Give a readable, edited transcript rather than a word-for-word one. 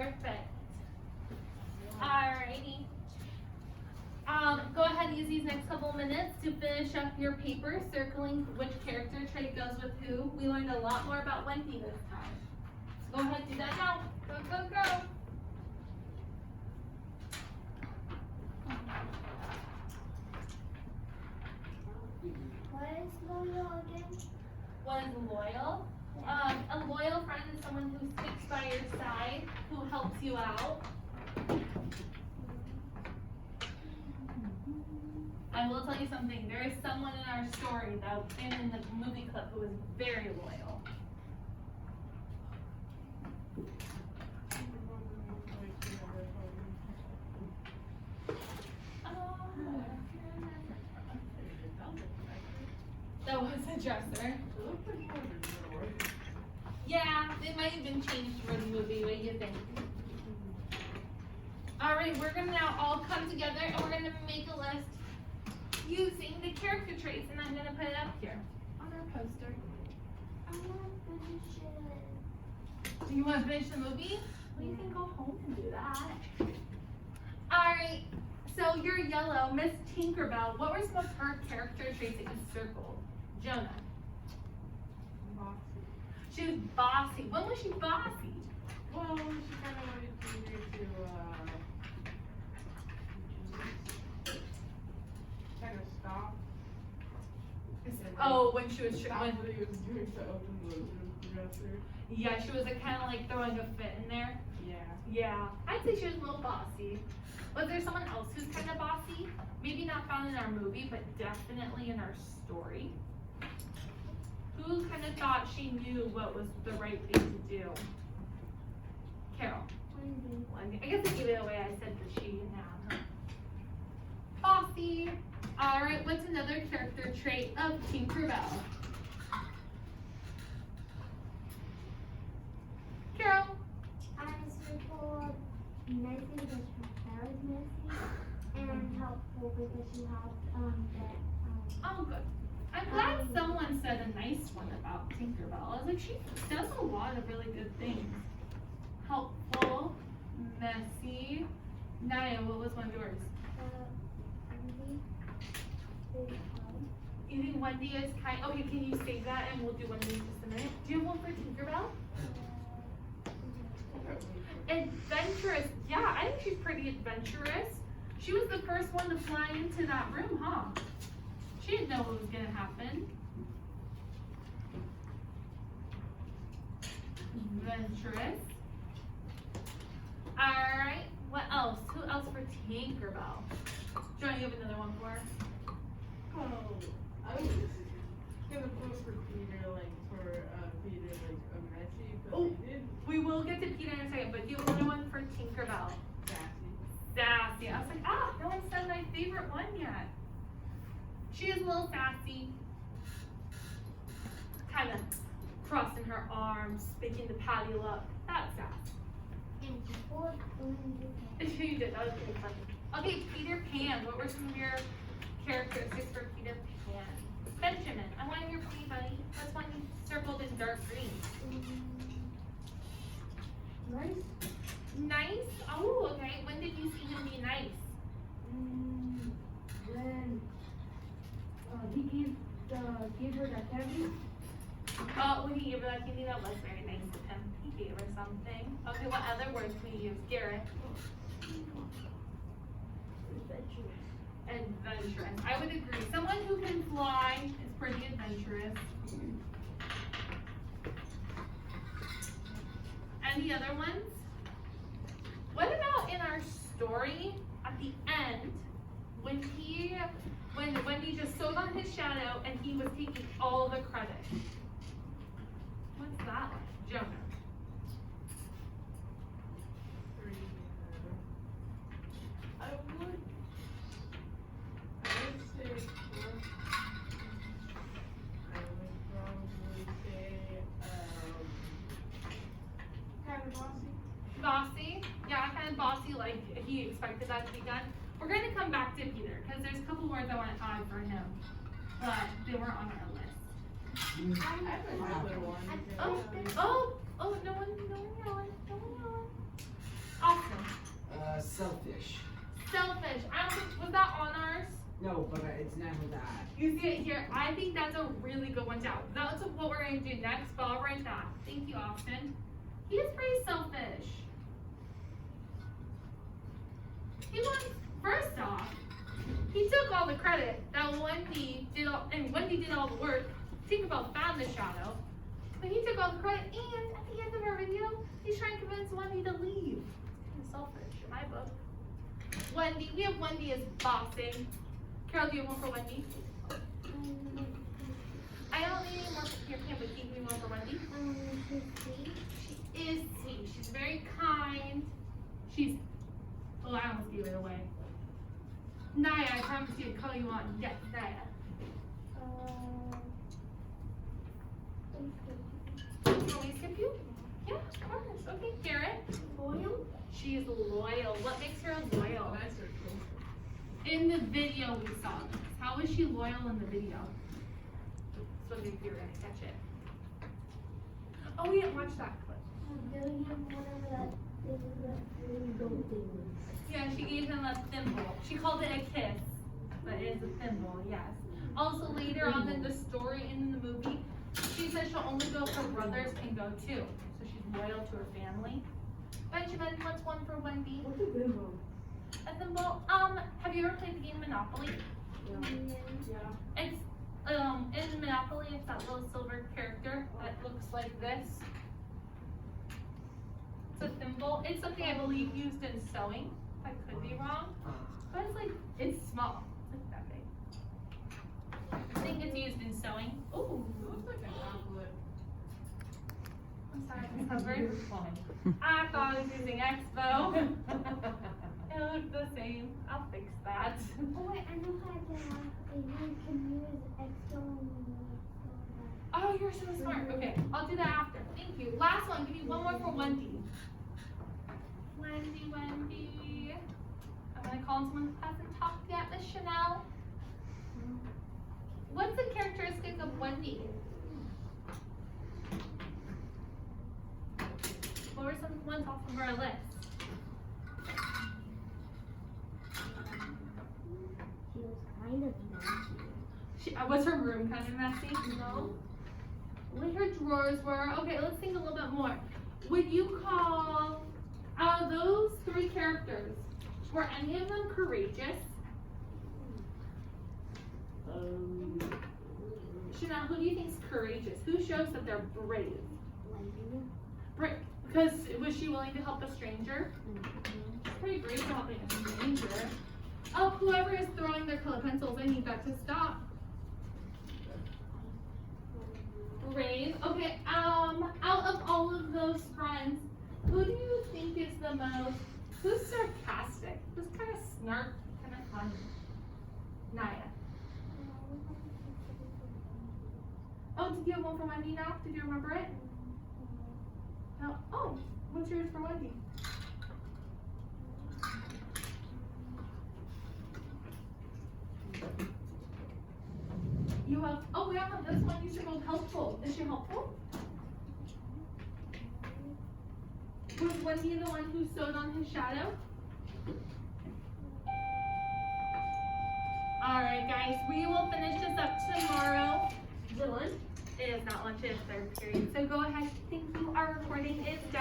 Perfect. Alrighty. Go ahead and use these next couple minutes to finish up your paper, circling which character trait goes with who. We learned a lot more about Wendy this time. So go ahead and do that now. Go, go, go. What is loyal again? What is loyal? A loyal friend is someone who sticks by your side, who helps you out. I will tell you something. There is someone in our story that and in the movie clip who is very loyal. That was a dresser. Yeah, it might have been changed for the movie. What do you think? All right, we're gonna now all come together and we're gonna make a list using the character traits, and I'm gonna put it up here on our poster. I want to finish it. Do you want to finish the movie? Well, you can go home and do that. All right. So you're yellow, Miss Tinkerbell. What were some of her character traits that you circled? Jonah. Bossy. She was bossy. When was she bossy? Well, she kind of wanted me to kind of stop. Oh, when she was Stop when, what he was doing to open the dresser. yeah, she was kind of like throwing a fit in there. Yeah. Yeah, I'd say she was a little bossy. Was there someone else who's kind of bossy? Maybe not found in our movie, but definitely in our story. Who kind of thought she knew what was the right thing to do? Carol. Wendy. I guess I gave it away. I said the she and now. Bossy. All right. What's another character trait of Tinkerbell? Carol. I circled messy because her hair is messy, and helpful because she helped Oh, good. I'm glad someone said a nice one about Tinkerbell. I was like, she does a lot of really good things. Helpful, messy. Naya, what was one of yours? Wendy. You think Wendy is kind? Okay, can you save that and we'll do Wendy in just a minute? Do you have one for Tinkerbell? Adventurous. Yeah, I think she's pretty adventurous. She was the first one to fly into that room, huh? She didn't know what was gonna happen. Adventurous. Alright, what else? Who else for Tinkerbell? John, you have another one for her? Oh, I was gonna post for Peter, like Peter, like a messy, but Oh. he did We will get to Peter in a second, but do you have another one for Tinkerbell? sassy. Sassy. I was like, no one said my favorite one yet. She is a little sassy. Kind of crossing her arms, making the patty look. That's sassy. And she poured Wendy. She did. That was really funny. Okay, Peter Pan. What were some of your characteristics for Peter Pan? Benjamin. I want your pretty buddy. That's one you circled in dark green. Nice. Nice. Oh, okay. When did you see him be nice? When he gave her that candy. Oh, when he gave her that candy, that was very nice of him. He gave her something. Okay, what other words can we use? Garrett. Adventurous. I would agree. Someone who can fly is pretty adventurous. Any other ones? What about in our story at the end when Wendy just sewed on his shadow and he was taking all the credit? What's that like? Jonah. I would say I would probably say kind of bossy. Bossy? Yeah, kind of bossy, like he expected that to be done. We're going to come back to Peter because there's a couple words I want to add for him, but they weren't on our list. I have another one. Oh, no one yelling. selfish. I don't think, was that on ours? No, but it's never that. You see it here? I think that's a really good one, Joe. That's what we're gonna do next, but I'll write that. Thank you, Austin. He is pretty selfish. He wants, first off, he took all the credit that Wendy did all, and Wendy did all the work. Tinkerbell found the shadow, but he took all the credit, and at the end of our video, he's trying to convince Wendy to leave. It's kind of selfish in my book. Wendy, we have Wendy as bossing. Carol, do you have one for Wendy? I don't need any more here, Pam, but give me one for Wendy. She's sweet. She is sweet. She's very kind. She's, oh, I almost gave it away. Naya, I promise you to call you on. Yes, Naya. Want me to skip you? Yeah, of course. Okay, Garrett. Loyal? She is loyal. What makes her loyal? Oh, that's her cool. In the video we saw this. How is she loyal in the video? So if you're gonna catch it. Oh, we didn't watch that clip. Giving him whatever that is, that really gold thing is. Yeah, she gave him a thimble. She called it a kiss, but it is a thimble, yes. Also later on in the story in the movie, she says she'll only go if her brothers can go too. So she's loyal to her family. Benjamin, what's one for Wendy? What's a bimbo? A thimble. Have you ever played the game Monopoly? Yeah. It's in Monopoly, it's that little silver character that looks like this. It's a thimble. It's something I believe used in sewing. I could be wrong, but it's small. It's like that big. I think it's used in sewing. Ooh, It looks like an applet. I'm sorry, it's covered. I thought I was using Expo. It looked the same. I'll fix that. Oh wait, I know how to, you can use extra. Oh, you're so smart. Okay, I'll do that after. Thank you. Last one. Give me one more for Wendy. Wendy. I'm gonna call on someone who hasn't talked yet. Miss Chanel. What's the characteristic of Wendy? What were some ones off of our list? She was kind of messy. Was her room kind of messy? No. What her drawers were? Okay, let's think a little bit more. Would you call out of those three characters, were any of them courageous? Chanel, who do you think is courageous? Who shows that they're brave? Because was she willing to help a stranger? She's pretty brave for helping a stranger. Oh, whoever is throwing their colored pencils, I need that to stop. Brave. Okay, out of all of those friends, who do you think is the most, who's sarcastic? Who's kind of snark, kind of funny? Naya. Oh, did you have one for Wendy now? Did you remember it? No. Oh, what's yours for Wendy? You have, oh yeah, this one you should go helpful. Is she helpful? Was Wendy the one who sewed on his shadow? Alright guys, we will finish this up tomorrow. Is it lunch? It is not lunch, it is third period. So go ahead, thank you. Our recording is done.